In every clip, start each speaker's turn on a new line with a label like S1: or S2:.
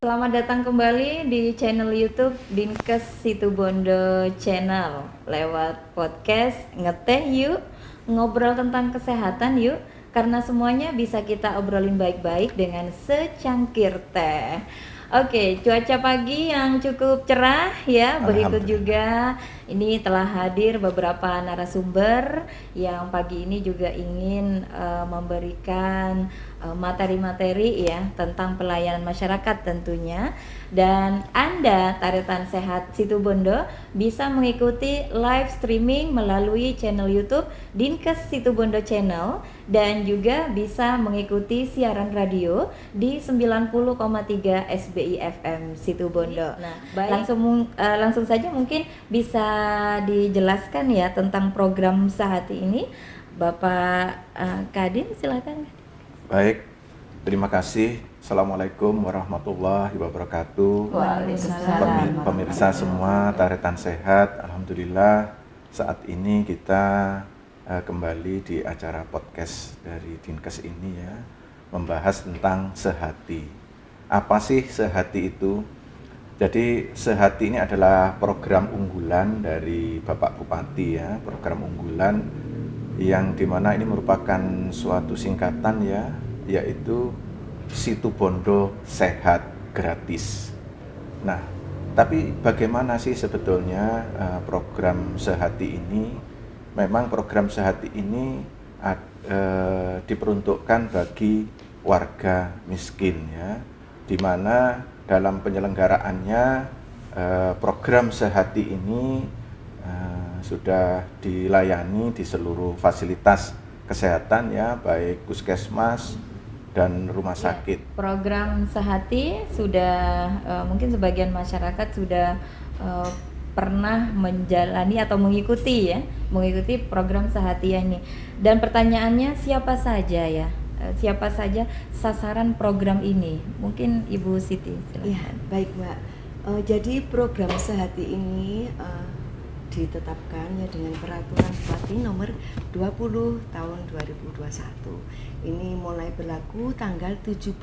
S1: Selamat datang kembali di channel YouTube Dinkes Situbondo Channel. Lewat podcast Ngeteh Yuk, ngobrol tentang kesehatan yuk. Karena semuanya bisa kita obrolin baik-baik dengan secangkir teh. Oke, cuaca pagi yang cukup cerah ya. Berikut juga ini telah hadir beberapa narasumber yang pagi ini juga ingin memberikan materi-materi ya tentang pelayanan masyarakat tentunya. Dan Anda Taretan Sehat Situbondo bisa mengikuti live streaming melalui channel YouTube Dinkes Situbondo Channel dan juga bisa mengikuti siaran radio di 90,3 SBI FM Situbondo. Nah, langsung saja mungkin bisa dijelaskan ya tentang program Sehati ini, Bapak Kadin, silakan.
S2: Baik, terima kasih. Assalamualaikum warahmatullahi wabarakatuh.
S1: Waalaikumsalam.
S2: Pemirsa semua Taretan Sehat, alhamdulillah saat ini kita kembali di acara podcast dari Dinkes ini ya, membahas tentang Sehati. Apa sih Sehati itu? Jadi Sehati ini adalah program unggulan dari Bapak Bupati ya, program unggulan yang dimana ini merupakan suatu singkatan ya, yaitu Situbondo Sehat Gratis. Nah, tapi bagaimana sih sebetulnya program Sehati ini? Memang program Sehati ini diperuntukkan bagi warga miskin ya, di mana dalam penyelenggaraannya program Sehati ini sudah dilayani di seluruh fasilitas kesehatan ya, baik puskesmas dan rumah sakit.
S1: Ya, program Sehati sudah mungkin sebagian masyarakat sudah pernah menjalani atau mengikuti program Sehati ini. Dan pertanyaannya siapa saja ya? Siapa saja sasaran program ini? Mungkin Ibu Siti silakan.
S3: Ya, baik Mbak. Jadi program Sehati ini ditetapkan ya dengan peraturan Bupati nomor 20 tahun 2021. Ini mulai berlaku tanggal 17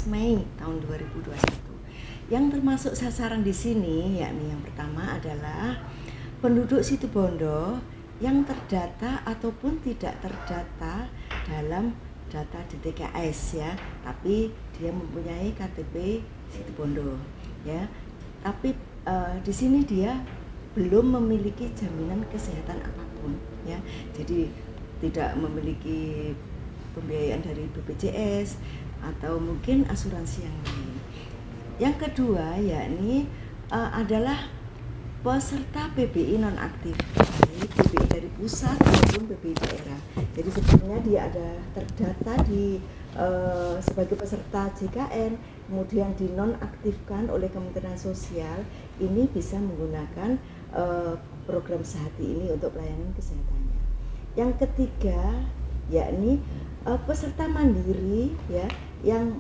S3: Mei tahun 2021. Yang termasuk sasaran di sini yakni yang pertama adalah penduduk Situbondo yang terdata ataupun tidak terdata dalam data di TKS ya, tapi dia mempunyai KTP Situbondo ya. Tapi di sini dia belum memiliki jaminan kesehatan apapun ya, jadi tidak memiliki pembiayaan dari BPJS atau mungkin asuransi yang lain. Yang kedua yakni adalah peserta PBI nonaktif, baik PBI dari pusat maupun PBI daerah. Jadi sebetulnya dia ada terdata di sebagai peserta JKN, kemudian dinonaktifkan oleh Kementerian Sosial, ini bisa menggunakan program Sehati ini untuk pelayanan kesehatannya. Yang ketiga yakni peserta mandiri ya yang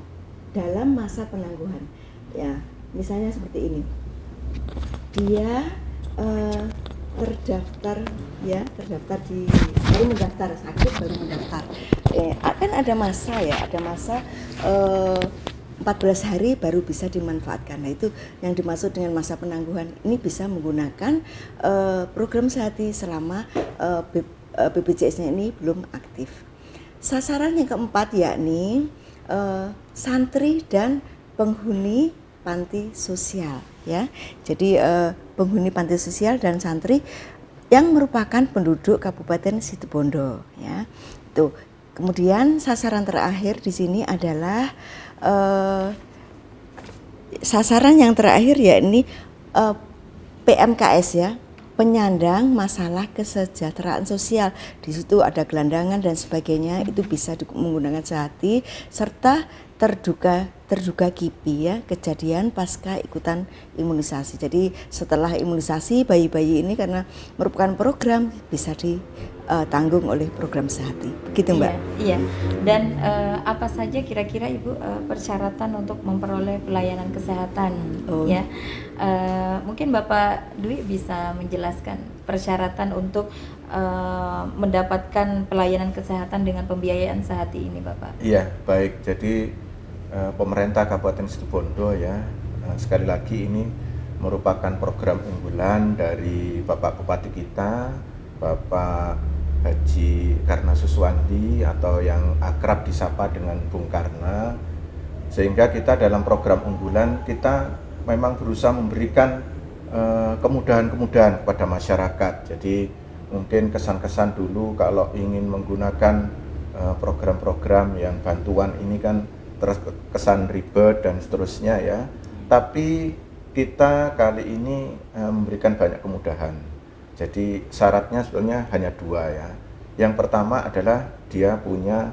S3: dalam masa penangguhan ya, misalnya seperti ini, dia terdaftar di baru mendaftar, sakit baru mendaftar, akan ada masa 14 hari baru bisa dimanfaatkan. Nah, itu yang dimaksud dengan masa penangguhan. Ini bisa menggunakan program Sehati selama BPJS-nya ini belum aktif. Sasaran yang keempat yakni santri dan penghuni panti sosial ya. Jadi penghuni panti sosial dan santri yang merupakan penduduk Kabupaten Situbondo ya. Itu. Kemudian sasaran terakhir di sini adalah sasaran yang terakhir yakni PMKS ya, penyandang masalah kesejahteraan sosial. Di situ ada gelandangan dan sebagainya, itu bisa menggunakan Sehati, serta terduga KIPI ya, kejadian pasca ikutan imunisasi. Jadi setelah imunisasi bayi-bayi ini karena merupakan program bisa ditanggung oleh program Sehati. Begitu Mbak.
S1: Iya. Dan apa saja kira-kira Ibu persyaratan untuk memperoleh pelayanan kesehatan ya? Mungkin Bapak Dwi bisa menjelaskan persyaratan untuk mendapatkan pelayanan kesehatan dengan pembiayaan Sehati ini, Bapak.
S2: Iya, baik. Jadi pemerintah Kabupaten Situbondo ya Sekali lagi ini merupakan program unggulan dari Bapak Bupati kita, Bapak Haji Karna Suswandi atau yang akrab disapa dengan Bung Karna. Sehingga kita dalam program unggulan kita memang berusaha memberikan kemudahan-kemudahan kepada masyarakat. Jadi mungkin kesan-kesan dulu kalau ingin menggunakan program-program yang bantuan ini kan terkesan ribet dan seterusnya ya. Tapi kita kali ini memberikan banyak kemudahan. Jadi syaratnya sebetulnya hanya 2 ya. Yang pertama adalah dia punya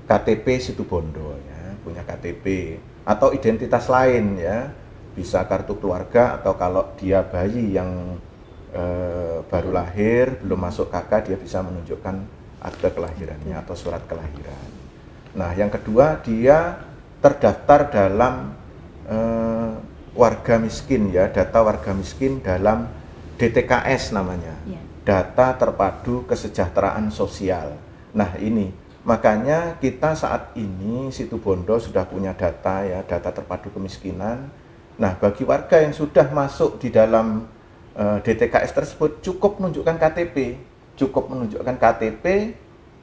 S2: KTP Situbondo ya, punya KTP atau identitas lain ya. Bisa kartu keluarga atau kalau dia bayi yang baru lahir, belum masuk KK, dia bisa menunjukkan akte kelahirannya atau surat kelahiran. Nah, yang kedua dia terdaftar dalam warga miskin ya, data warga miskin dalam DTKS namanya, data terpadu kesejahteraan sosial. Nah ini makanya kita saat ini Situbondo sudah punya data ya, data terpadu kemiskinan. Nah bagi warga yang sudah masuk di dalam DTKS tersebut cukup menunjukkan KTP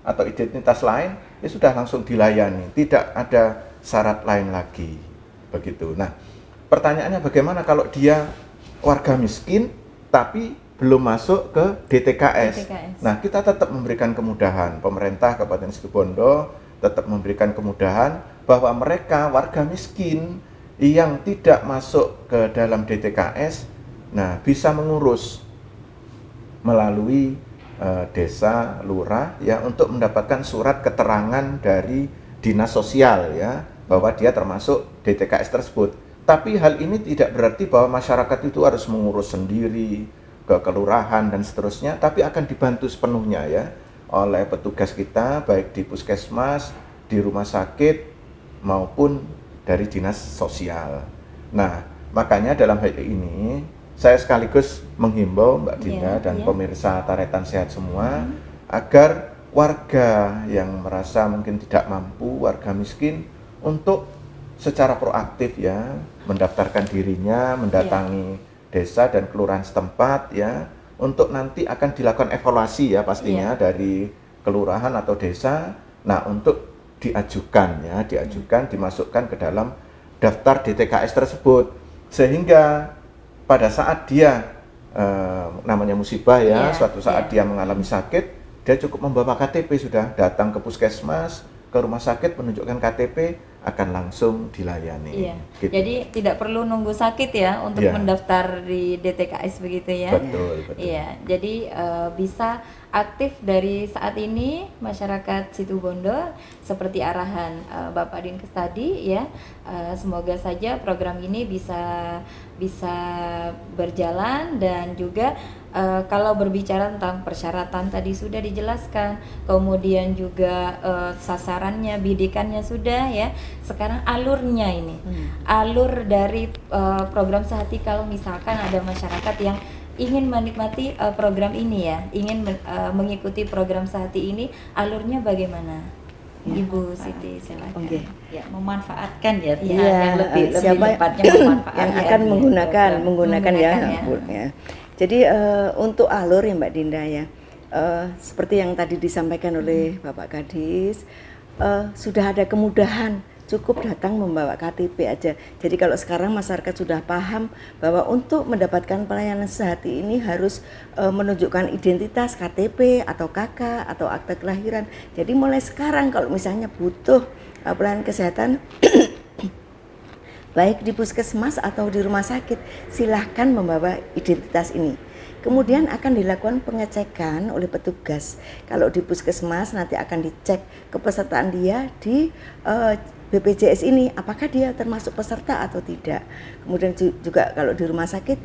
S2: atau identitas lain, ya sudah langsung dilayani, tidak ada syarat lain lagi. Begitu. Nah, pertanyaannya bagaimana kalau dia warga miskin tapi belum masuk ke DTKS? Nah, kita tetap memberikan kemudahan. Pemerintah Kabupaten Situbondo tetap memberikan kemudahan bahwa mereka warga miskin yang tidak masuk ke dalam DTKS, nah bisa mengurus melalui desa lurah ya untuk mendapatkan surat keterangan dari dinas sosial ya, bahwa dia termasuk DTKS tersebut. Tapi hal ini tidak berarti bahwa masyarakat itu harus mengurus sendiri ke kelurahan dan seterusnya, tapi akan dibantu sepenuhnya ya oleh petugas kita baik di puskesmas, di rumah sakit maupun dari dinas sosial. Nah, makanya dalam hal ini saya sekaligus menghimbau Mbak Dinda dan pemirsa Taretan Sehat semua agar warga yang merasa mungkin tidak mampu, warga miskin, untuk secara proaktif ya mendaftarkan dirinya, mendatangi desa dan kelurahan setempat ya, untuk nanti akan dilakukan evaluasi ya pastinya dari kelurahan atau desa. Nah, untuk diajukan ya, dimasukkan ke dalam daftar DTKS tersebut, sehingga pada saat dia namanya musibah ya, suatu saat dia mengalami sakit, dia cukup membawa KTP, sudah datang ke puskesmas, ke rumah sakit, menunjukkan KTP, akan langsung dilayani.
S1: Gitu. Jadi tidak perlu nunggu sakit ya untuk mendaftar di DTKS begitu ya.
S2: Betul.
S1: Iya, jadi bisa aktif dari saat ini masyarakat Situbondo seperti arahan Bapak Dinkes tadi ya. Semoga saja program ini bisa berjalan, dan juga kalau berbicara tentang persyaratan tadi sudah dijelaskan, kemudian juga sasarannya, bidikannya sudah ya. Sekarang alurnya ini, alur dari program Sehati, kalau misalkan ada masyarakat yang ingin menikmati program ini ya, ingin mengikuti program Sehati ini, alurnya bagaimana? Ibu Siti silakan.
S4: Ya, memanfaatkan ya,
S3: yang
S4: lebih tepatnya memanfaatkan
S3: yang akan menggunakan ya. Jadi untuk alur ya Mbak Dinda ya, seperti yang tadi disampaikan oleh Bapak Kadis, sudah ada kemudahan, cukup datang membawa KTP aja. Jadi kalau sekarang masyarakat sudah paham bahwa untuk mendapatkan pelayanan Sehati ini harus menunjukkan identitas KTP atau KK atau akte kelahiran. Jadi mulai sekarang kalau misalnya butuh pelayanan kesehatan baik di puskesmas atau di rumah sakit, silahkan membawa identitas ini. Kemudian akan dilakukan pengecekan oleh petugas. Kalau di puskesmas nanti akan dicek kepesertaan dia di BPJS ini, apakah dia termasuk peserta atau tidak. Kemudian juga kalau di rumah sakit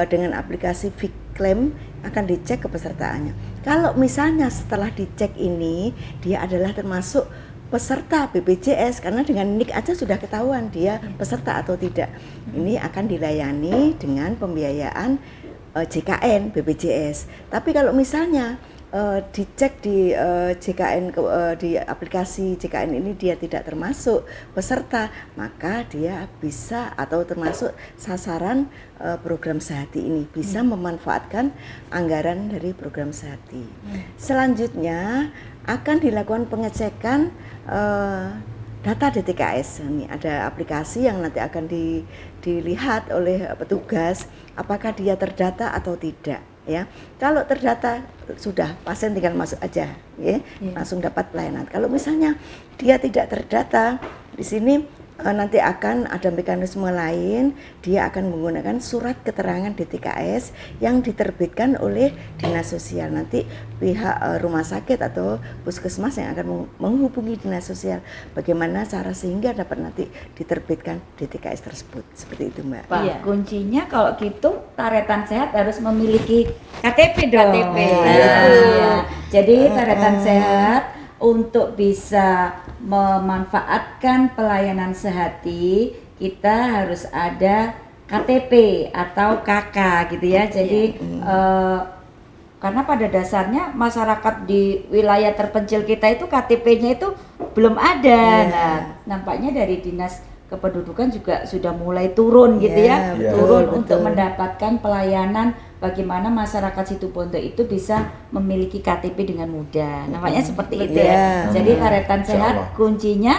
S3: dengan aplikasi Viclaim akan dicek kepesertaannya. Kalau misalnya setelah dicek ini dia adalah termasuk peserta BPJS, karena dengan NIK aja sudah ketahuan dia peserta atau tidak. Ini akan dilayani dengan pembiayaan JKN BPJS. Tapi kalau misalnya dicek di JKN di aplikasi JKN ini dia tidak termasuk peserta, maka dia bisa atau termasuk sasaran program Sehati ini, bisa memanfaatkan anggaran dari program Sehati. Selanjutnya akan dilakukan pengecekan data DTKS. Ini ada aplikasi yang nanti akan dilihat oleh petugas apakah dia terdata atau tidak, ya. Kalau terdata sudah, pasien tinggal masuk aja, ya, langsung dapat pelayanan. Kalau misalnya dia tidak terdata, di sini nanti akan ada mekanisme lain, dia akan menggunakan surat keterangan DTKS yang diterbitkan oleh Dinas Sosial. Nanti pihak rumah sakit atau puskesmas yang akan menghubungi Dinas Sosial bagaimana cara sehingga dapat nanti diterbitkan DTKS tersebut. Seperti itu, Mbak.
S4: Pak,
S1: Iya.
S4: kuncinya kalau gitu Taretan Sehat harus memiliki KTP dong.
S1: KTP.
S4: Iya. Jadi Taretan Sehat untuk bisa memanfaatkan pelayanan Sehati, kita harus ada KTP atau KK gitu ya. Jadi karena pada dasarnya masyarakat di wilayah terpencil kita itu KTP-nya itu belum ada. Nah, nampaknya dari Dinas Kependudukan juga sudah mulai turun gitu ya,
S3: Iya,
S4: turun
S3: betul,
S4: untuk
S3: betul.
S4: mendapatkan pelayanan bagaimana masyarakat Situbondo itu bisa memiliki KTP dengan mudah. Nampaknya seperti itu ya.
S3: Betul.
S4: Jadi Taretan
S2: Insya
S4: Sehat
S2: Allah.
S4: kuncinya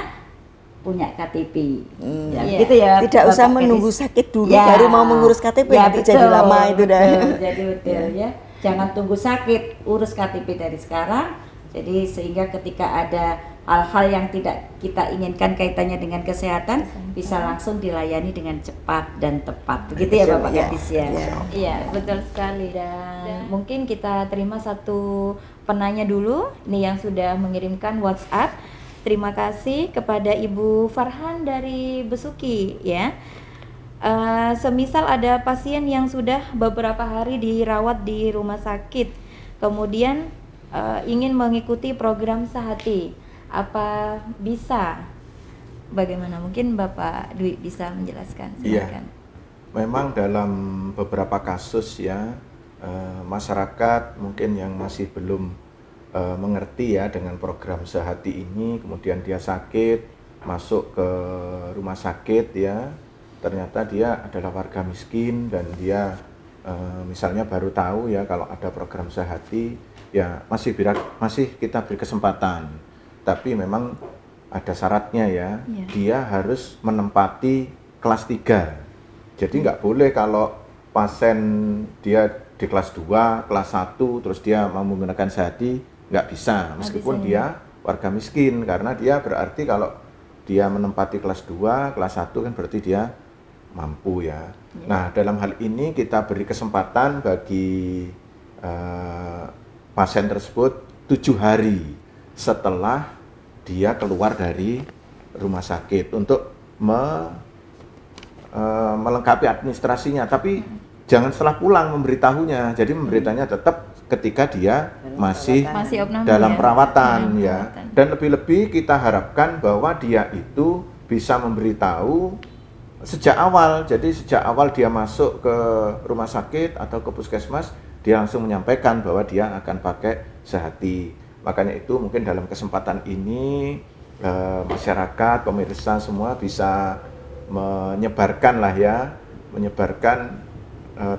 S4: punya KTP. Ya,
S1: Iya.
S4: gitu ya.
S3: Tidak
S4: Bapak
S3: usah
S4: Kadis.
S3: menunggu sakit dulu
S4: Ya.
S3: baru mau mengurus KTP,
S4: Ya,
S3: nanti jadi lama itu dah.
S4: betul. Jadi betul ya. Jangan tunggu sakit, urus KTP dari sekarang. Jadi sehingga ketika ada hal-hal yang tidak kita inginkan kaitannya dengan kesehatan bisa langsung dilayani dengan cepat dan tepat. Begitu ya Bapak
S3: Ya.
S4: Kadis ya.
S3: Ya.
S1: Iya, betul sekali. Dan mungkin kita terima satu penanya dulu nih yang sudah mengirimkan WhatsApp. Terima kasih kepada Ibu Farhan dari Besuki ya. Semisal ada pasien yang sudah beberapa hari dirawat di rumah sakit, kemudian ingin mengikuti program Sehati, apa bisa? Bagaimana? Mungkin Bapak Dwi bisa menjelaskan.
S2: Iya.
S1: Silakan.
S2: Memang dalam beberapa kasus ya, masyarakat mungkin yang masih belum mengerti ya dengan program Sehati ini, kemudian dia sakit, masuk ke rumah sakit ya, ternyata dia adalah warga miskin dan dia misalnya baru tahu ya kalau ada program Sehati, ya masih kita beri kesempatan, tapi memang ada syaratnya ya.
S1: Iya.
S2: Dia harus menempati kelas 3. Jadi nggak boleh kalau pasien dia di kelas 2, kelas 1 terus dia mau menggunakan Sehati, nggak bisa meskipun
S1: bisa,
S2: dia warga miskin, karena dia berarti kalau dia menempati kelas 2, kelas 1 kan berarti dia mampu ya. Nah, dalam hal ini kita beri kesempatan bagi pasien tersebut 7 hari setelah dia keluar dari rumah sakit untuk melengkapi administrasinya, tapi jangan setelah pulang memberitahunya. Jadi memberitanya tetap ketika dia masih
S1: Masih
S2: dalam
S1: ya?
S2: perawatan
S1: Dalam
S2: ya.
S1: perawatan.
S2: Dan lebih-lebih kita harapkan bahwa dia itu bisa memberitahu sejak awal. Jadi sejak awal dia masuk ke rumah sakit atau ke puskesmas, dia langsung menyampaikan bahwa dia akan pakai Sehati. Makanya itu mungkin dalam kesempatan ini masyarakat, pemirsa semua bisa menyebarkan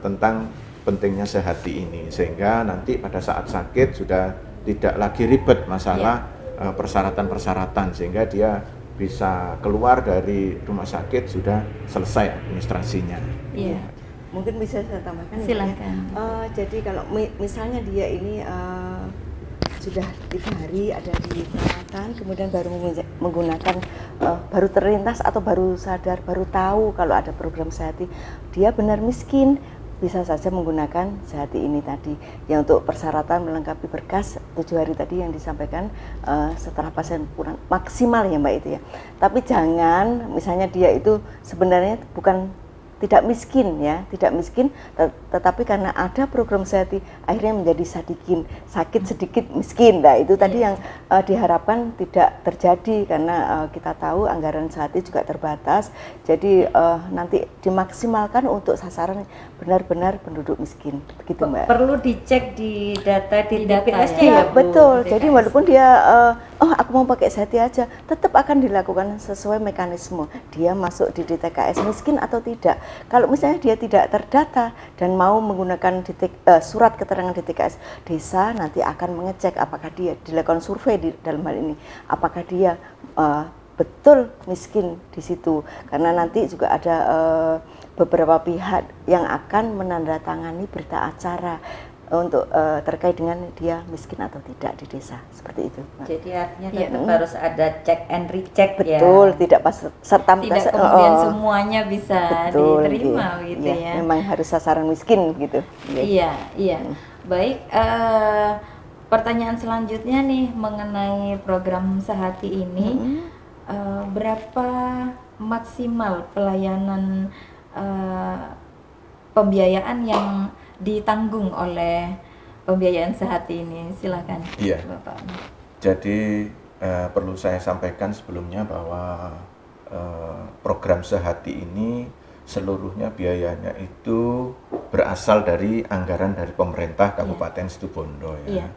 S2: tentang pentingnya Sehati ini, sehingga nanti pada saat sakit sudah tidak lagi ribet masalah persyaratan-persyaratan, sehingga dia bisa keluar dari rumah sakit sudah selesai administrasinya.
S1: Iya.
S3: Mungkin bisa saya tambahkan.
S1: Silakan.
S3: Jadi kalau misalnya dia ini sudah 3 hari ada di perawatan, kemudian baru menggunakan, baru terlintas atau baru sadar, baru tahu kalau ada program Sehati, dia benar miskin, bisa saja menggunakan Sehati ini tadi. Ya untuk persyaratan melengkapi berkas 7 hari tadi yang disampaikan setelah pasien pulang maksimal ya Mbak itu ya. Tapi jangan misalnya dia itu sebenarnya bukan tidak miskin ya, tidak miskin, tetapi karena ada program Sehati akhirnya menjadi sakit sedikit miskin. Nah itu tadi yang diharapkan tidak terjadi karena kita tahu anggaran sehati juga terbatas. Jadi nanti dimaksimalkan untuk sasaran benar-benar penduduk miskin, begitu Mbak.
S4: Perlu dicek di data di
S1: data
S4: TPS-nya
S1: ya?
S4: ya, Bu?
S3: Betul.
S1: TPS.
S3: Jadi walaupun dia aku mau pakai sehati aja, tetap akan dilakukan sesuai mekanisme. Dia masuk di DTKS miskin atau tidak. Kalau misalnya dia tidak terdata dan mau menggunakan surat keterangan DTKS desa, nanti akan mengecek apakah dia dilakukan survei di dalam hal ini, apakah dia betul miskin di situ. Karena nanti juga ada beberapa pihak yang akan menandatangani berita acara untuk terkait dengan dia miskin atau tidak di desa, seperti itu, Mbak.
S4: Jadi artinya
S1: Iya.
S4: tetap harus ada check and recheck ya.
S3: Betul, tidak pas serta
S1: Tidak kemudian semuanya bisa
S3: betul,
S1: diterima
S3: iya.
S1: gitu
S3: Iya,
S1: ya.
S3: memang harus sasaran miskin gitu.
S1: Iya, iya. Baik, pertanyaan selanjutnya nih mengenai program Sehati ini, berapa maksimal pelayanan pembiayaan yang ditanggung oleh pembiayaan Sehati ini? Silakan,
S2: Iya.
S1: Bapak.
S2: Jadi perlu saya sampaikan sebelumnya bahwa program Sehati ini seluruhnya biayanya itu berasal dari anggaran dari pemerintah Kabupaten Situbondo ya.
S1: Iya.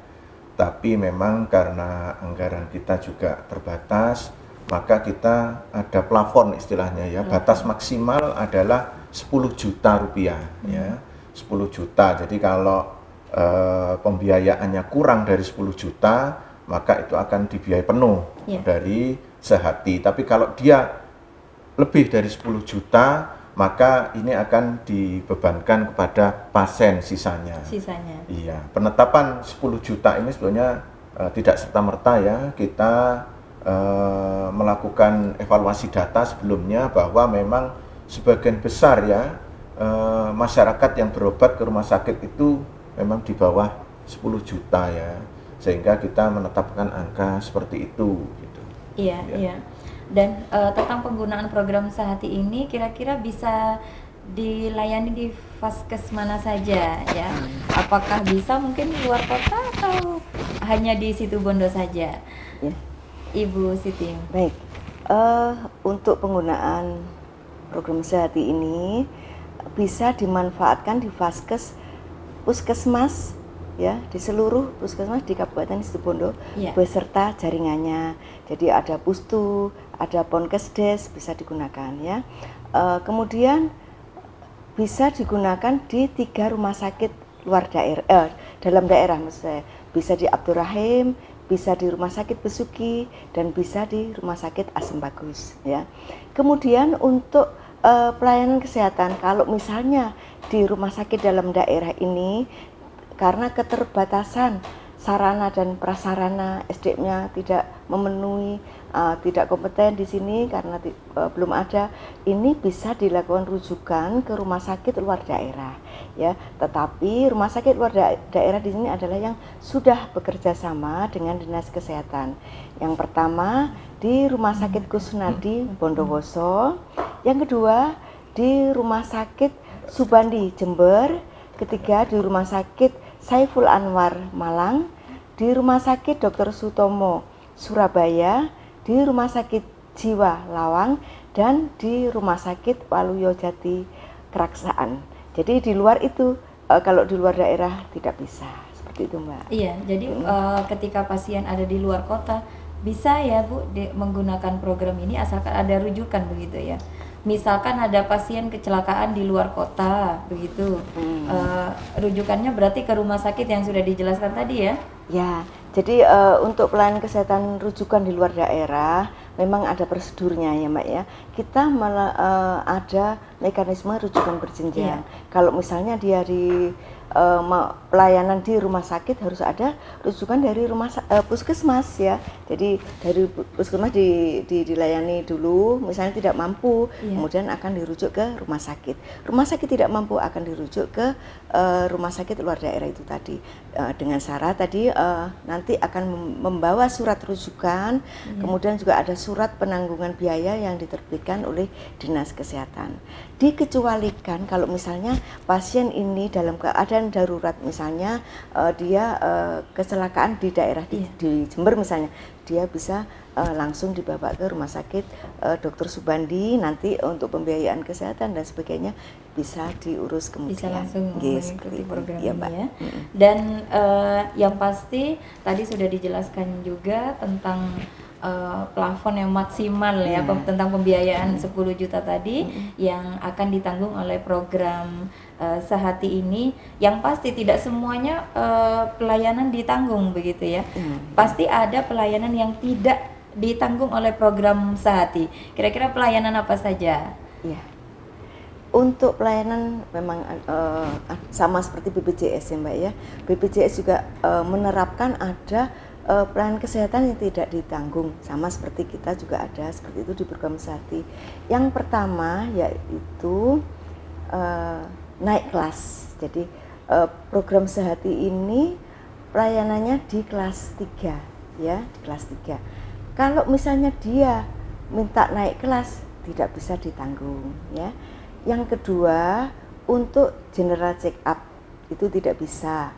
S2: Tapi memang karena anggaran kita juga terbatas, maka kita ada plafon istilahnya ya. Batas maksimal adalah 10 juta rupiah ya. 10 juta. Jadi kalau pembiayaannya kurang dari 10 juta, maka itu akan dibiayai penuh dari Sehati. Tapi kalau dia lebih dari 10 juta, maka ini akan dibebankan kepada pasien sisanya.
S1: Sisanya.
S2: Iya, penetapan 10 juta ini sebenarnya tidak serta-merta ya. Kita melakukan evaluasi data sebelumnya bahwa memang sebagian besar ya masyarakat yang berobat ke rumah sakit itu memang di bawah 10 juta ya. Sehingga kita menetapkan angka seperti itu gitu.
S1: Iya,
S2: Ya.
S1: iya. Dan tentang penggunaan program Sehati ini kira-kira bisa dilayani di vaskes mana saja ya? Apakah bisa mungkin di luar kota atau hanya di Situbondo saja?
S3: Ya.
S1: Ibu Siti.
S3: Baik, untuk penggunaan program Sehati ini bisa dimanfaatkan di vaskes, puskesmas ya, di seluruh puskesmas di Kabupaten Situbondo
S1: Iya.
S3: beserta jaringannya. Jadi ada Pustu, ada Ponkesdes bisa digunakan ya. Kemudian bisa digunakan di 3 rumah sakit luar daerah, dalam daerah maksud saya. Bisa di Abdurrahim, bisa di Rumah Sakit Besuki, dan bisa di Rumah Sakit Asem Bagus ya. Kemudian untuk pelayanan kesehatan, kalau misalnya di rumah sakit dalam daerah ini karena keterbatasan sarana dan prasarana SDM-nya tidak memenuhi, tidak kompeten di sini karena belum ada, ini bisa dilakukan rujukan ke rumah sakit luar daerah ya. Tetapi rumah sakit luar daerah di sini adalah yang sudah bekerja sama dengan Dinas Kesehatan. Yang pertama di Rumah Sakit Kusnadi Bondowoso, yang kedua di Rumah Sakit Subandi Jember, ketiga di Rumah Sakit Saiful Anwar Malang, di Rumah Sakit Dr. Sutomo Surabaya, di Rumah Sakit Jiwa Lawang, dan di Rumah Sakit Waluyo Jati Keraksaan. Jadi di luar itu kalau di luar daerah tidak bisa, seperti itu Mbak.
S1: Iya, jadi ketika pasien ada di luar kota bisa ya Bu menggunakan program ini asalkan ada rujukan begitu ya. Misalkan ada pasien kecelakaan di luar kota begitu, rujukannya berarti ke rumah sakit yang sudah dijelaskan tadi ya?
S3: Ya, jadi untuk pelayanan kesehatan rujukan di luar daerah memang ada prosedurnya ya Mbak ya. Kita ada mekanisme rujukan berjenjang. Kalau misalnya dia di pelayanan di rumah sakit harus ada rujukan dari puskesmas ya. Jadi dari puskesmas dilayani dulu, misalnya tidak mampu, kemudian akan dirujuk ke rumah sakit. Rumah sakit tidak mampu akan dirujuk ke rumah sakit luar daerah itu tadi, dengan syarat tadi nanti akan membawa surat rujukan, kemudian juga ada surat penanggungan biaya yang diterbitkan oleh Dinas Kesehatan. Dikecualikan kalau misalnya pasien ini dalam keadaan darurat, misalnya dia kecelakaan di daerah di Jember misalnya, dia bisa langsung dibawa ke rumah sakit Dr. Subandi, nanti untuk pembiayaan kesehatan dan sebagainya bisa diurus kemudian.
S1: Bisa langsung mengikuti program
S3: ya,
S1: ini
S3: Mbak.
S1: ya. Dan yang pasti tadi sudah dijelaskan juga tentang plafon yang maksimal ya, tentang pembiayaan 10 juta tadi yang akan ditanggung oleh program Sehati ini. Yang pasti tidak semuanya pelayanan ditanggung begitu ya. Pasti ada pelayanan yang tidak ditanggung oleh program Sehati. Kira-kira pelayanan apa saja?
S3: Ya. Untuk pelayanan memang sama seperti BPJS ya Mbak ya. BPJS juga menerapkan ada pelayanan kesehatan yang tidak ditanggung, sama seperti kita juga ada seperti itu di program Sehati. Yang pertama yaitu naik kelas. Jadi program Sehati ini pelayanannya di kelas 3 ya, di kelas 3. Kalau misalnya dia minta naik kelas tidak bisa ditanggung ya. Yang kedua, untuk general check up itu tidak bisa.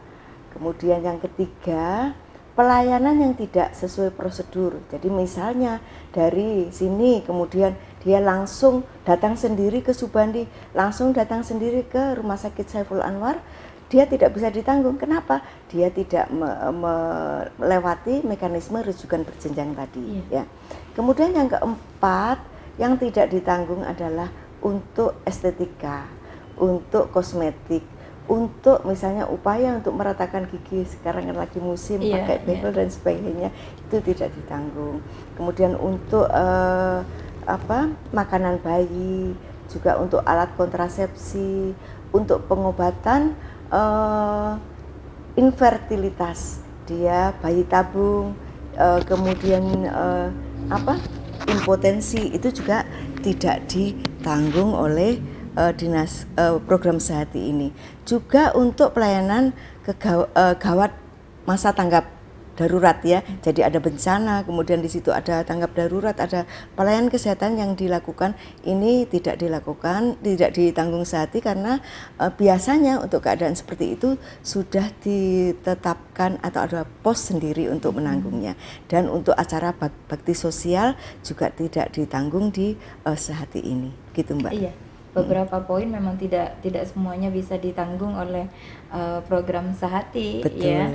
S3: Kemudian yang ketiga, pelayanan yang tidak sesuai prosedur. Jadi misalnya dari sini kemudian dia langsung datang sendiri ke Subandi, langsung datang sendiri ke Rumah Sakit Saiful Anwar, dia tidak bisa ditanggung. Kenapa? Dia tidak melewati mekanisme rujukan berjenjang tadi ya. Kemudian yang keempat, yang tidak ditanggung adalah untuk estetika, untuk kosmetik, untuk misalnya upaya untuk meratakan gigi, sekarang kan lagi musim pakai bezel dan sebagainya, itu tidak ditanggung. Kemudian untuk makanan bayi, juga untuk alat kontrasepsi, untuk pengobatan infertilitas, dia bayi tabung, kemudian impotensi, itu juga tidak ditanggung oleh dinas program Sehati ini. Juga untuk pelayanan gawat masa tanggap darurat ya. Jadi ada bencana, kemudian di situ ada tanggap darurat, ada pelayanan kesehatan yang dilakukan, ini tidak dilakukan, tidak ditanggung Sehati karena biasanya untuk keadaan seperti itu sudah ditetapkan atau ada pos sendiri untuk menanggungnya. Dan untuk acara bakti sosial juga tidak ditanggung di Sehati ini. Gitu Mbak.
S1: Iya. Beberapa poin memang tidak semuanya bisa ditanggung oleh program Sehati.
S3: Betul,
S1: ya.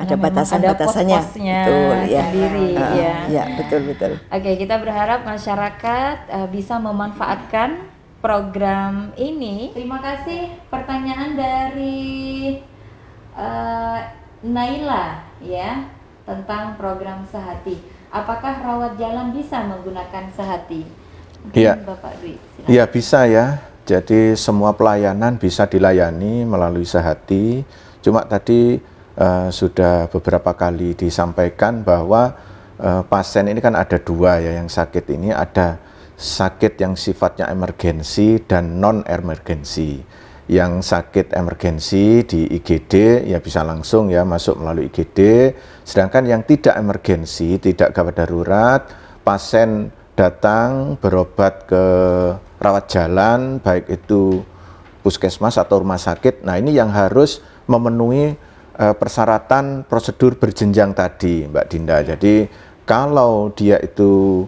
S3: Ada batasan-batasannya.
S1: Betul, sendiri ya.
S3: Ya, betul.
S1: Oke, kita berharap masyarakat bisa memanfaatkan program ini. Terima kasih. Pertanyaan dari Naila ya, tentang program Sehati. Apakah rawat jalan bisa menggunakan Sehati?
S2: Iya.
S1: Bapak Dwi, silakan.
S2: Iya bisa ya. Jadi semua pelayanan bisa dilayani melalui Sehati. Cuma tadi sudah beberapa kali disampaikan bahwa pasien ini kan ada dua ya yang sakit ini, ada sakit yang sifatnya emergensi dan non emergensi. Yang sakit emergensi di IGD ya bisa langsung ya masuk melalui IGD. Sedangkan yang tidak emergensi, tidak gawat darurat, pasien datang berobat ke rawat jalan, baik itu puskesmas atau rumah sakit. Nah ini yang harus memenuhi persyaratan prosedur berjenjang tadi Mbak Dinda. Jadi kalau dia itu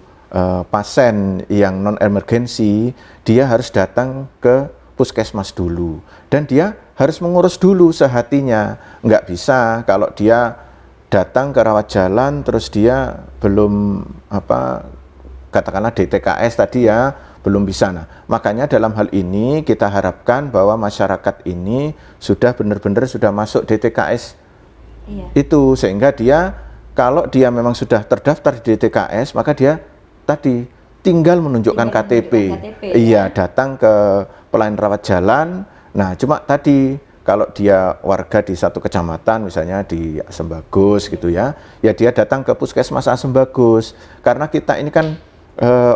S2: pasien yang non emergensi, dia harus datang ke puskesmas dulu dan dia harus mengurus dulu Sehatinya. Nggak bisa kalau dia datang ke rawat jalan terus dia belum katakanlah DTKS tadi ya, belum bisa. Nah, makanya dalam hal ini kita harapkan bahwa masyarakat ini sudah benar-benar sudah masuk DTKS itu, sehingga dia kalau dia memang sudah terdaftar di DTKS, maka dia tadi tinggal menunjukkan KTP. Iya, datang ke pelayanan rawat jalan. Nah, cuma tadi kalau dia warga di satu kecamatan, misalnya di Asem Bagus gitu ya, ya dia datang ke puskesmas Asem Bagus. Karena kita ini kan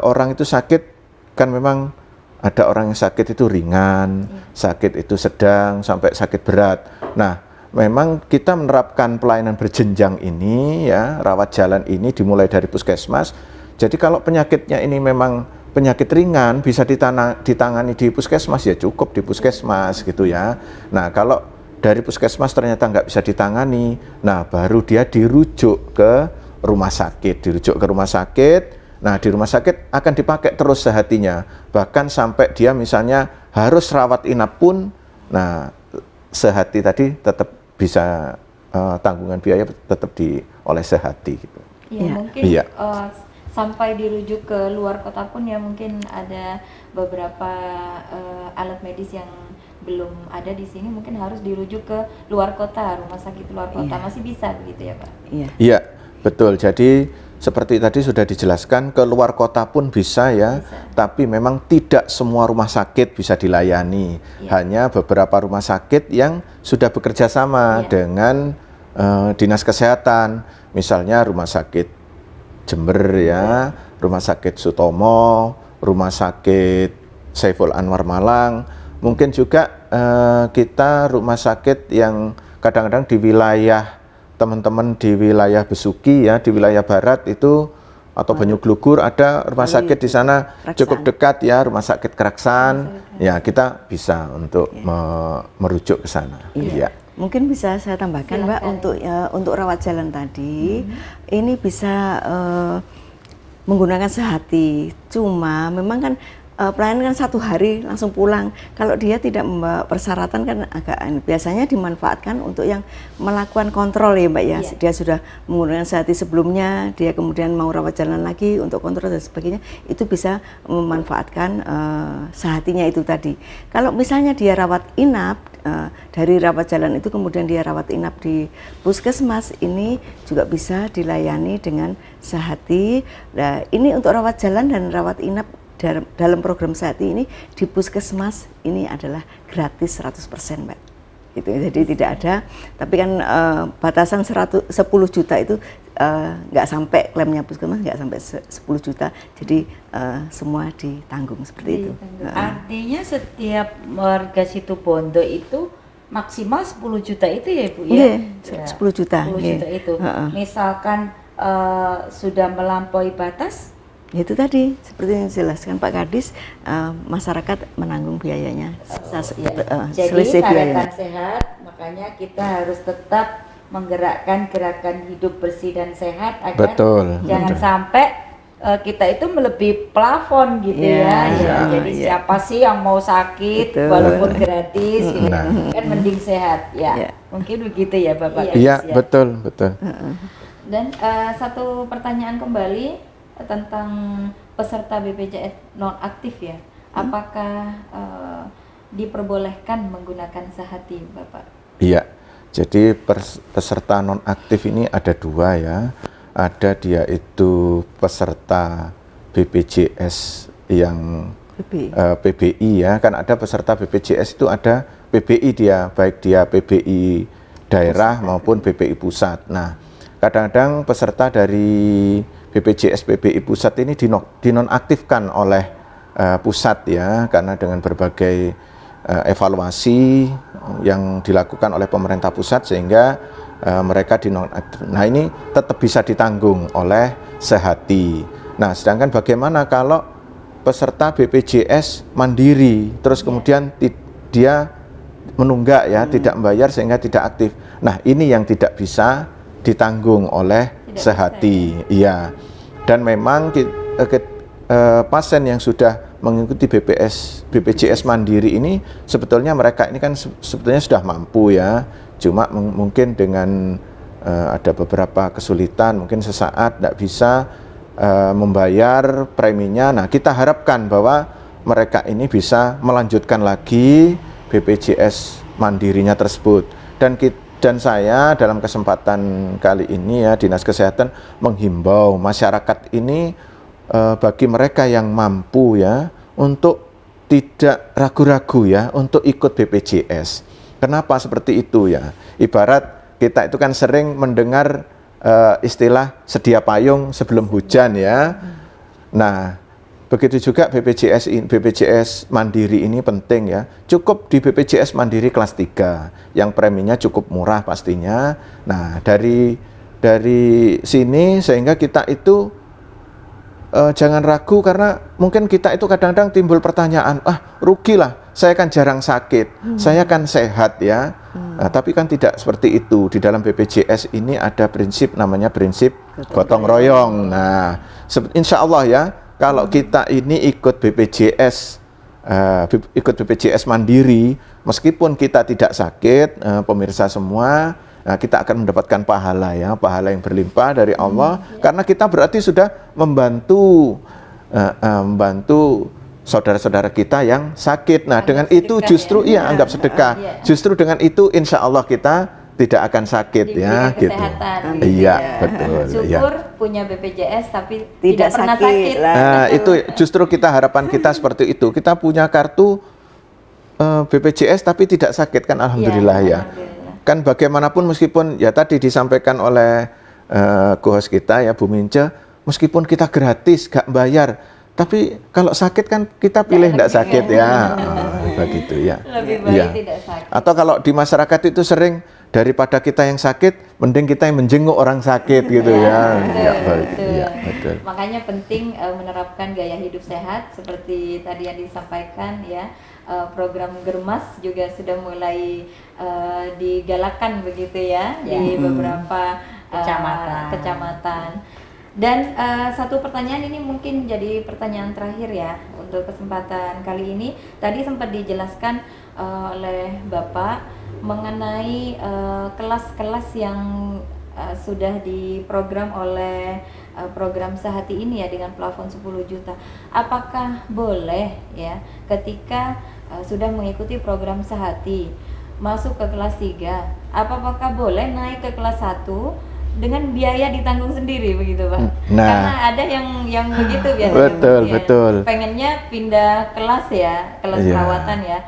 S2: orang itu sakit, kan memang ada orang yang sakit itu ringan, sakit itu sedang, sampai sakit berat. Nah, memang kita menerapkan pelayanan berjenjang ini ya, rawat jalan ini dimulai dari puskesmas. Jadi kalau penyakitnya ini memang penyakit ringan bisa ditangani di puskesmas, ya cukup di puskesmas gitu ya. Nah, kalau dari puskesmas ternyata nggak bisa ditangani, nah baru dia dirujuk ke rumah sakit. Nah, di rumah sakit akan dipakai terus sehatinya, bahkan sampai dia misalnya harus rawat inap pun, nah sehati tadi tetap bisa tanggungan biaya tetap oleh sehati gitu.
S1: Ya, mungkin
S2: Iya.
S1: Sampai dirujuk ke luar kota pun ya mungkin ada beberapa alat medis yang belum ada di sini, mungkin harus dirujuk ke luar kota, rumah sakit luar kota. Masih bisa begitu ya Pak?
S3: Iya.
S2: Iya, betul. Jadi seperti tadi sudah dijelaskan, ke luar kota pun bisa ya, tapi memang tidak semua rumah sakit bisa dilayani. Hanya beberapa rumah sakit yang sudah bekerja sama dengan dinas kesehatan, misalnya rumah sakit Jember ya, rumah sakit Sutomo, rumah sakit Saiful Anwar Malang, mungkin juga kita rumah sakit yang kadang-kadang di wilayah teman-teman di wilayah Besuki ya, di wilayah barat itu atau Banyuglugur ada rumah sakit di sana cukup dekat ya, rumah sakit Keraksan. Ya, kita bisa untuk merujuk ke sana. Iya.
S3: Mungkin bisa saya tambahkan Mbak, untuk rawat jalan tadi ini bisa menggunakan sehati. Cuma memang kan pelayanan kan 1 hari langsung pulang. Kalau dia tidak membawa persyaratan kan agak biasanya dimanfaatkan untuk yang melakukan kontrol ya Mbak ya. Dia sudah menggunakan sehati sebelumnya, dia kemudian mau rawat jalan lagi untuk kontrol dan sebagainya, itu bisa memanfaatkan sehatinya itu tadi. Kalau misalnya dia rawat inap, dari rawat jalan itu kemudian dia rawat inap di puskesmas, ini juga bisa dilayani dengan sehati. Nah, ini untuk rawat jalan dan rawat inap dalam program sehati ini di puskesmas ini adalah gratis 100% Mbak. Itu jadi tidak ada, tapi kan batasan 10 juta itu nggak sampai, klaimnya puskesmas nggak sampai 10 juta, jadi semua ditanggung seperti itu.
S4: Artinya setiap warga Situbondo itu maksimal 10 juta itu ya Bu
S3: ya?
S4: Ya,
S3: 10 juta.
S4: 10 juta itu. Misalkan sudah melampaui batas,
S3: itu tadi seperti yang dijelaskan Pak Kadis, masyarakat menanggung biayanya.
S4: Jadi
S3: Selisih
S4: Taretan
S3: biayanya.
S4: Sehat, makanya kita harus tetap menggerakkan gerakan hidup bersih dan sehat agar jangan sampai kita itu melebihi plafon gitu Jadi siapa sih yang mau sakit walaupun gratis gitu. Kan mending sehat ya. Mungkin begitu ya Bapak.
S2: Iya, betul.
S1: Dan satu pertanyaan kembali tentang peserta BPJS nonaktif ya, apakah diperbolehkan menggunakan sehati Bapak?
S2: Iya, jadi peserta nonaktif ini ada 2 ya, ada dia itu peserta BPJS yang PBI ya, kan ada peserta BPJS itu ada PBI dia, baik dia PBI daerah maupun PBI pusat. Nah, kadang-kadang peserta dari BPJS PBI pusat ini dinonaktifkan oleh pusat ya, karena dengan berbagai evaluasi yang dilakukan oleh pemerintah pusat sehingga mereka dinonaktif. Nah, ini tetap bisa ditanggung oleh sehati. Nah, sedangkan bagaimana kalau peserta BPJS mandiri terus kemudian dia menunggak ya, tidak membayar sehingga tidak aktif. Nah, ini yang tidak bisa ditanggung oleh sehati. Iya. Dan memang pasien yang sudah mengikuti BPJS mandiri ini sebetulnya mereka ini kan sebetulnya sudah mampu ya. Cuma mungkin dengan ada beberapa kesulitan, mungkin sesaat tidak bisa membayar preminya. Nah, kita harapkan bahwa mereka ini bisa melanjutkan lagi BPJS mandirinya tersebut. Dan saya dalam kesempatan kali ini ya, Dinas Kesehatan menghimbau masyarakat ini bagi mereka yang mampu ya, untuk tidak ragu-ragu ya untuk ikut BPJS. Kenapa seperti itu ya? Ibarat kita itu kan sering mendengar istilah sedia payung sebelum hujan ya. Nah, begitu juga BPJS Mandiri ini penting ya. Cukup di BPJS Mandiri kelas 3 yang preminya cukup murah pastinya. Nah, dari sini sehingga kita itu jangan ragu, karena mungkin kita itu kadang-kadang timbul pertanyaan, rugilah, saya kan jarang sakit, saya kan sehat ya. Nah, tapi kan tidak seperti itu. Di dalam BPJS ini ada prinsip namanya prinsip gotong royong. Nah, insya Allah ya, kalau kita ini ikut BPJS Mandiri, meskipun kita tidak sakit, pemirsa semua, nah, kita akan mendapatkan pahala ya, pahala yang berlimpah dari Allah, karena kita berarti sudah membantu saudara-saudara kita yang sakit. Nah, dengan itu justru anggap sedekah. Justru dengan itu insya Allah kita tidak akan sakit ya, gitu. Iya, betul.
S1: Syukur punya BPJS tapi tidak pernah sakit.
S2: Nah, itu justru kita, harapan kita seperti itu. Kita punya kartu BPJS tapi tidak sakit kan, alhamdulillah ya. Kan bagaimanapun meskipun ya tadi disampaikan oleh co-host kita ya Bu Mince, meskipun kita gratis gak bayar, tapi kalau sakit kan kita pilih tidak sakit ya. Begitu ya.
S1: Lebih baik tidak sakit.
S2: Atau kalau di masyarakat itu sering, daripada kita yang sakit, mending kita yang menjenguk orang sakit gitu ya.
S1: Betul. Makanya penting menerapkan gaya hidup sehat seperti tadi yang disampaikan ya. Program Germas juga sudah mulai digalakkan begitu ya, di beberapa kecamatan. Dan satu pertanyaan ini mungkin jadi pertanyaan terakhir ya untuk kesempatan kali ini. Tadi sempat dijelaskan oleh Bapak mengenai kelas-kelas yang sudah diprogram oleh program Sehati ini ya dengan plafon 10 juta. Apakah boleh ya ketika sudah mengikuti program Sehati masuk ke kelas 3, apakah boleh naik ke kelas 1 dengan biaya ditanggung sendiri begitu Pak?
S2: Nah,
S1: karena ada yang begitu biasanya.
S2: Betul.
S1: Pengennya pindah kelas ya, kelas perawatan ya.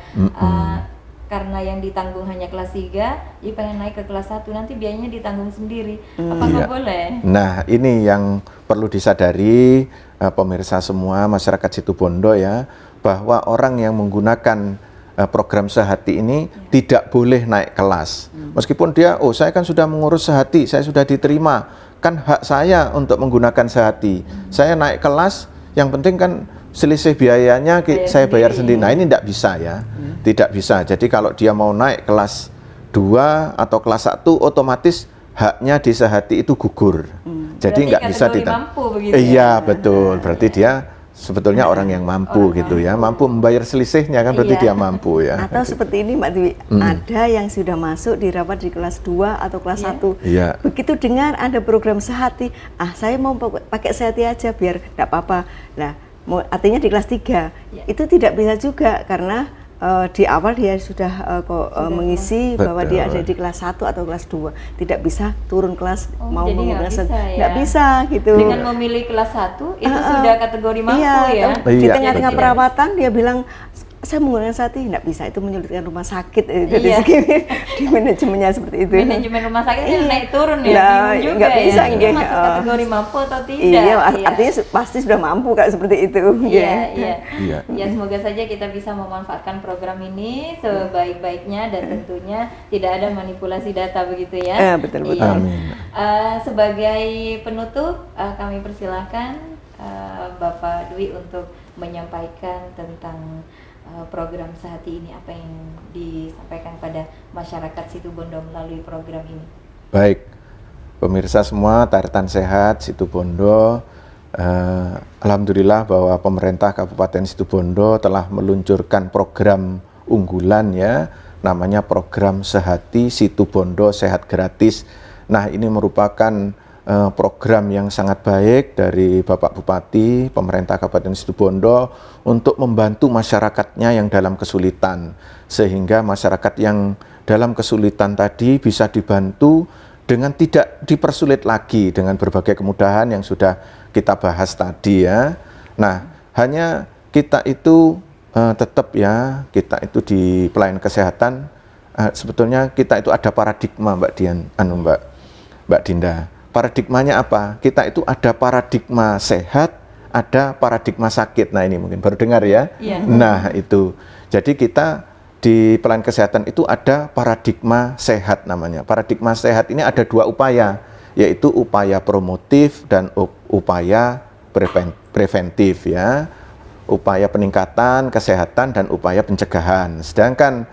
S1: Karena yang ditanggung hanya kelas 3, dia pengen naik ke kelas 1, nanti biayanya ditanggung sendiri. Apakah boleh?
S2: Nah, ini yang perlu disadari pemirsa semua, masyarakat Situbondo ya, bahwa orang yang menggunakan program Sehati ini tidak boleh naik kelas. Meskipun dia, saya kan sudah mengurus Sehati, saya sudah diterima, kan hak saya untuk menggunakan Sehati. Saya naik kelas, yang penting kan selisih biayanya saya bayar sendiri. Nah, ini tidak bisa ya. Tidak bisa. Jadi kalau dia mau naik kelas 2 atau kelas 1, otomatis haknya di Sehati itu gugur. Jadi nggak bisa Iya, betul. Berarti dia sebetulnya orang yang mampu gitu ya, mampu membayar selisihnya kan, berarti dia mampu ya.
S3: Atau seperti ini Mbak Dewi, ada yang sudah masuk dirawat di kelas 2 atau kelas 1. Begitu dengar ada program Sehati, saya mau pakai Sehati aja biar enggak apa-apa. Nah, artinya di kelas 3 itu tidak bisa juga, karena di awal dia sudah mengisi bahwa dia ada di kelas 1 atau kelas 2, tidak bisa turun kelas mau menggunakan nggak bisa gitu.
S1: Dengan memilih kelas 1 itu sudah kategori mampu ya.
S3: Di tengah-tengah perawatan dia bilang saya menggunakan Sehati, nggak bisa, itu menyulitkan rumah sakit. Dari segi di manajemennya seperti itu.
S1: Manajemen rumah sakit kan naik turun ya, bingung juga
S3: nggak bisa,
S1: ya. Ini masuk kategori mampu atau tidak?
S3: Iya, artinya pasti sudah mampu Kak, seperti itu.
S1: Iya. Ya, semoga saja kita bisa memanfaatkan program ini sebaik-baiknya dan tentunya tidak ada manipulasi data begitu ya.
S3: Betul.
S2: Amin.
S1: Sebagai penutup, kami persilahkan Bapak Dwi untuk menyampaikan tentang program Sehati ini, apa yang disampaikan pada masyarakat Situbondo melalui program ini.
S2: Baik, pemirsa semua, Tartan Sehat Situbondo, alhamdulillah bahwa pemerintah Kabupaten Situbondo telah meluncurkan program unggulan ya, namanya program Sehati Situbondo Sehat Gratis. Nah, ini merupakan program yang sangat baik dari Bapak Bupati, pemerintah Kabupaten Situbondo untuk membantu masyarakatnya yang dalam kesulitan, sehingga masyarakat yang dalam kesulitan tadi bisa dibantu dengan tidak dipersulit lagi dengan berbagai kemudahan yang sudah kita bahas tadi ya. Nah, hanya kita itu tetap ya, kita itu di pelayanan kesehatan sebetulnya kita itu ada paradigma Mbak Dian, Mbak Dinda. Paradigmanya apa? Kita itu ada paradigma sehat, ada paradigma sakit. Nah ini mungkin baru dengar ya.
S1: Iya.
S2: Nah itu. Jadi kita di pelayanan kesehatan itu ada paradigma sehat namanya. Paradigma sehat ini ada dua upaya, yaitu upaya promotif dan upaya preventif ya. Upaya peningkatan kesehatan dan upaya pencegahan. Sedangkan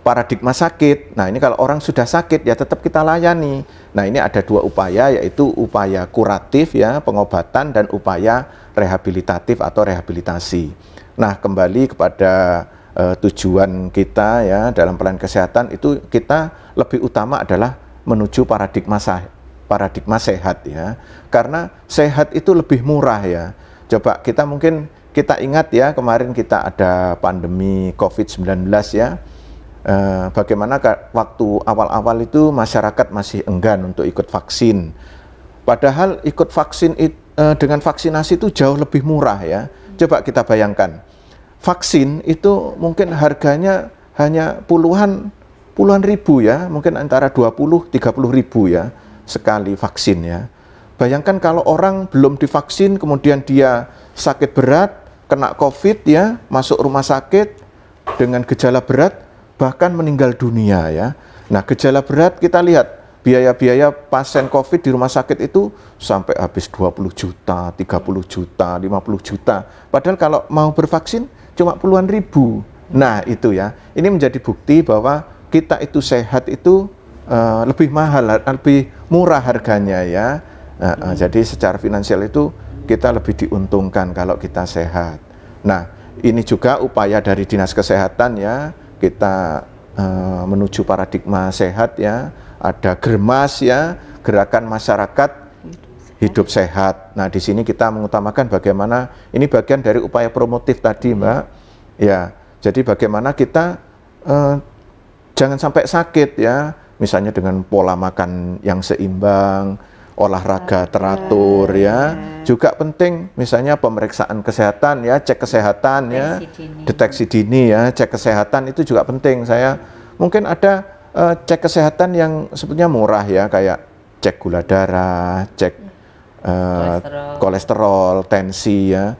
S2: paradigma sakit, nah ini kalau orang sudah sakit ya tetap kita layani. Nah ini ada dua upaya, yaitu upaya kuratif ya, pengobatan, dan upaya rehabilitatif atau rehabilitasi. Nah kembali kepada tujuan kita ya dalam pelayanan kesehatan itu, kita lebih utama adalah menuju paradigma sehat ya, karena sehat itu lebih murah ya. Coba kita ingat ya, kemarin kita ada pandemi COVID-19 ya. Bagaimana waktu awal-awal itu masyarakat masih enggan untuk ikut vaksin. Padahal ikut vaksin dengan vaksinasi itu jauh lebih murah ya. Coba kita bayangkan, vaksin itu mungkin harganya hanya puluhan ribu ya, mungkin antara 20-30 ribu ya sekali vaksin ya. Bayangkan kalau orang belum divaksin kemudian dia sakit berat, kena COVID ya, masuk rumah sakit dengan gejala berat, bahkan meninggal dunia ya. Nah gejala berat kita lihat biaya-biaya pasien COVID di rumah sakit itu sampai habis 20 juta, 30 juta, 50 juta. Padahal kalau mau bervaksin cuma puluhan ribu. Nah itu ya, ini menjadi bukti bahwa kita itu sehat itu lebih mahal, lebih murah harganya ya. Jadi secara finansial itu kita lebih diuntungkan kalau kita sehat. Nah ini juga upaya dari Dinas Kesehatan ya, kita menuju paradigma sehat ya, ada Germas ya, Gerakan Masyarakat Hidup Sehat. Nah di sini kita mengutamakan bagaimana, ini bagian dari upaya promotif tadi Mbak ya, jadi bagaimana kita jangan sampai sakit ya, misalnya dengan pola makan yang seimbang, olahraga teratur ya. Juga penting misalnya pemeriksaan kesehatan ya, cek kesehatan ya, deteksi dini ya, cek kesehatan itu juga penting. Saya mungkin ada cek kesehatan yang sebetulnya murah ya, kayak cek gula darah, cek kolesterol, tensi ya.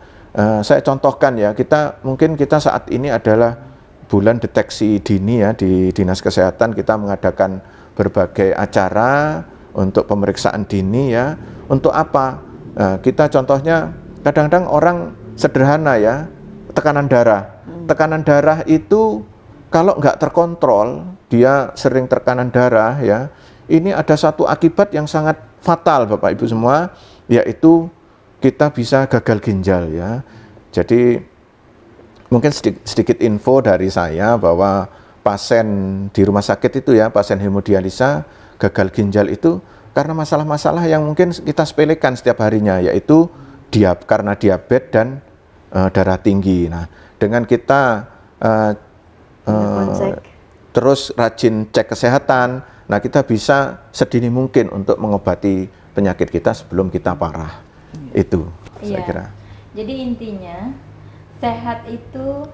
S2: Saya contohkan ya, kita saat ini adalah bulan deteksi dini ya, di Dinas Kesehatan kita mengadakan berbagai acara untuk pemeriksaan dini ya. Untuk apa? Kita contohnya kadang-kadang orang sederhana ya, tekanan darah. Tekanan darah itu kalau nggak terkontrol, dia sering tekanan darah ya, ini ada satu akibat yang sangat fatal Bapak Ibu semua, yaitu kita bisa gagal ginjal ya. Jadi mungkin sedikit info dari saya bahwa pasien di rumah sakit itu ya, pasien hemodialisa gagal ginjal itu karena masalah-masalah yang mungkin kita sepelekan setiap harinya, yaitu karena diabetes dan darah tinggi. Nah, dengan kita terus rajin cek kesehatan, nah kita bisa sedini mungkin untuk mengobati penyakit kita sebelum kita parah. Itu saya kira.
S1: Jadi intinya sehat itu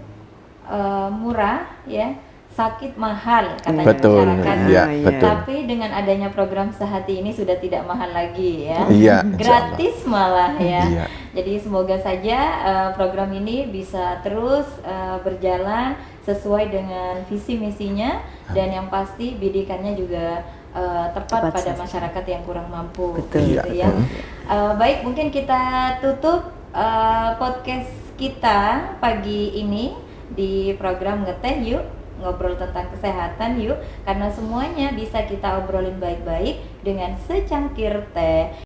S1: murah ya, sakit mahal katanya
S2: betul,
S1: masyarakat.
S2: iya, betul.
S1: Tapi dengan adanya program Sehati ini sudah tidak mahal lagi ya.
S2: Iya,
S1: gratis malah ya.
S2: Iya.
S1: Jadi semoga saja program ini bisa terus berjalan sesuai dengan visi misinya, dan yang pasti bidikannya juga tepat pada masyarakat yang kurang mampu.
S3: Betul.
S1: Gitu ya. Baik, mungkin kita tutup podcast kita pagi ini di program Ngeteh Yuk, ngobrol tentang kesehatan yuk, karena semuanya bisa kita obrolin baik-baik dengan secangkir teh.